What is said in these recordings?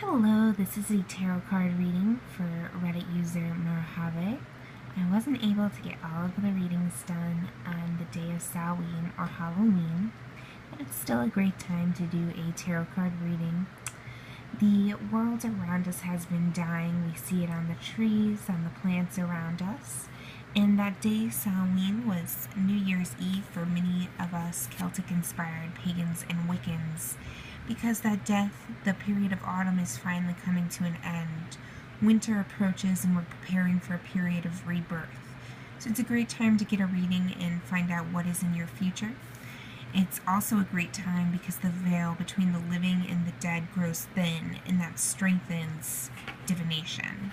Hello, this is a tarot card reading for Reddit user Marhave. I wasn't able to get all of the readings done on the day of Samhain or Halloween, but it's still a great time to do a tarot card reading. The world around us has been dying. We see it on the trees, on the plants around us. And that day, Samhain, was New Year's Eve for many of us Celtic-inspired pagans and Wiccans. Because that death, the period of autumn, is finally coming to an end. Winter approaches and we're preparing for a period of rebirth. So it's a great time to get a reading and find out what is in your future. It's also a great time because the veil between the living and the dead grows thin, and that strengthens divination.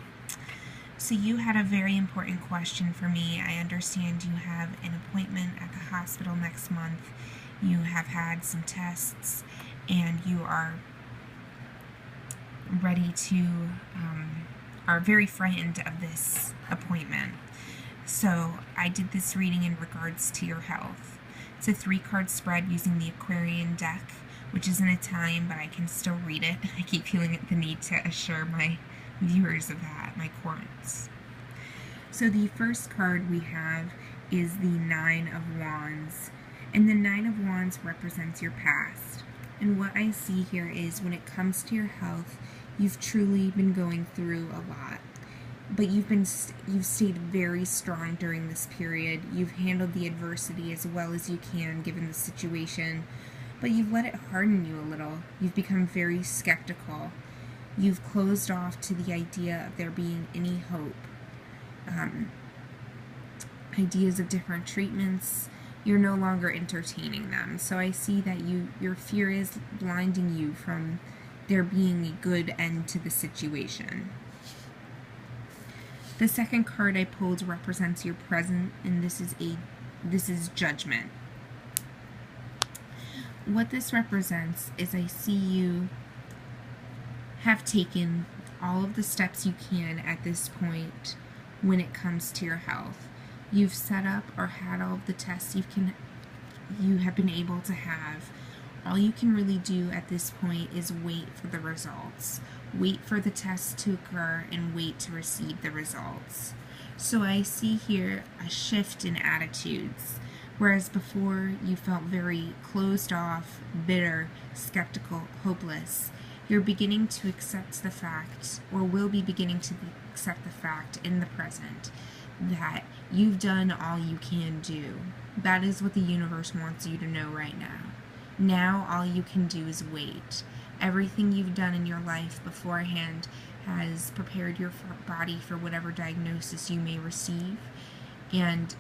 So you had a very important question for me. I understand you have an appointment at the hospital next month. You have had some tests and you are ready to, are very frightened of this appointment. So I did this reading in regards to your health. It's a 3-card spread using the Aquarian deck, which is in Italian, but I can still read it. I keep feeling the need to assure my viewers of that, my corns. So the first card we have is the 9 of Wands, and the 9 of Wands represents your past. And what I see here is when it comes to your health, you've truly been going through a lot. But you've stayed very strong during this period. You've handled the adversity as well as you can given the situation. But you've let it harden you a little. You've become very skeptical. You've closed off to the idea of there being any hope. Ideas of different treatments, you're no longer entertaining them. So I see that your fear is blinding you from there being a good end to the situation. The second card I pulled represents your present, and this is judgment. What this represents is I see you have taken all of the steps you can at this point when it comes to your health. You've set up or had all of the tests you have been able to have. All you can really do at this point is wait for the results. Wait for the tests to occur and wait to receive the results. So I see here a shift in attitudes. Whereas before you felt very closed off, bitter, skeptical, hopeless, you're beginning to accept the fact, or will be beginning to accept the fact in the present, that you've done all you can do. That is what the universe wants you to know right now. Now all you can do is wait. Everything you've done in your life beforehand has prepared your body for whatever diagnosis you may receive, and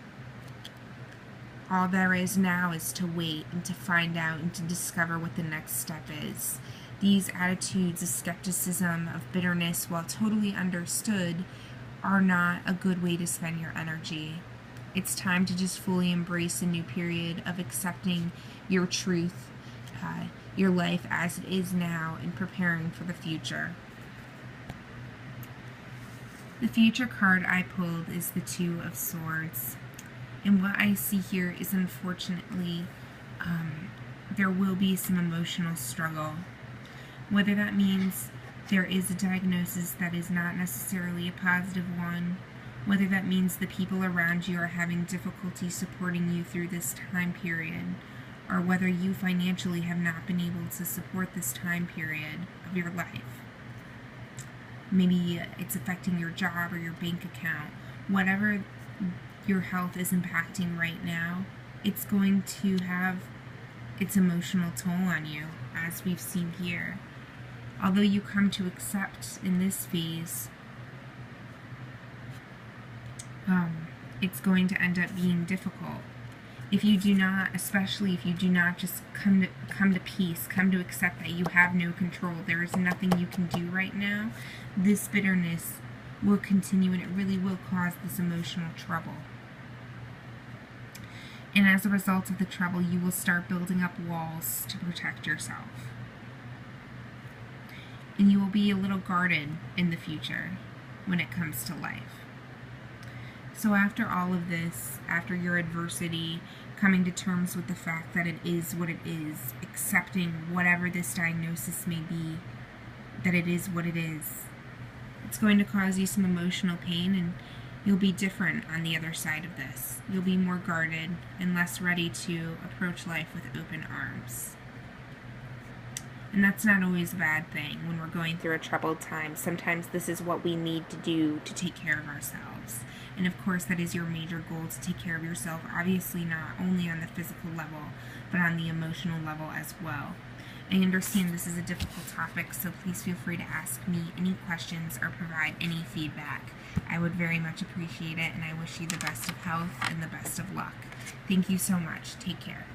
all there is now is to wait and to find out and to discover what the next step is. These attitudes of skepticism, of bitterness, while totally understood, are not a good way to spend your energy. It's time to just fully embrace a new period of accepting your truth, your life as it is now, and preparing for the future. The future card I pulled is the 2 of Swords. And what I see here is, unfortunately, there will be some emotional struggle. Whether that means there is a diagnosis that is not necessarily a positive one, whether that means the people around you are having difficulty supporting you through this time period, or whether you financially have not been able to support this time period of your life. Maybe it's affecting your job or your bank account. Whatever your health is impacting right now, it's going to have its emotional toll on you, as we've seen here. Although you come to accept in this phase, it's going to end up being difficult. If you do not, especially if you do not just come to peace, come to accept that you have no control, there is nothing you can do right now, this bitterness will continue and it really will cause this emotional trouble. And as a result of the trouble, you will start building up walls to protect yourself. And you will be a little guarded in the future when it comes to life. So after all of this, after your adversity, coming to terms with the fact that it is what it is, accepting whatever this diagnosis may be, that it is what it is. It's going to cause you some emotional pain, and you'll be different on the other side of this. You'll be more guarded and less ready to approach life with open arms. And that's not always a bad thing when we're going through a troubled time. Sometimes this is what we need to do to take care of ourselves. And of course, that is your major goal, to take care of yourself, obviously not only on the physical level, but on the emotional level as well. I understand this is a difficult topic, so please feel free to ask me any questions or provide any feedback. I would very much appreciate it, and I wish you the best of health and the best of luck. Thank you so much. Take care.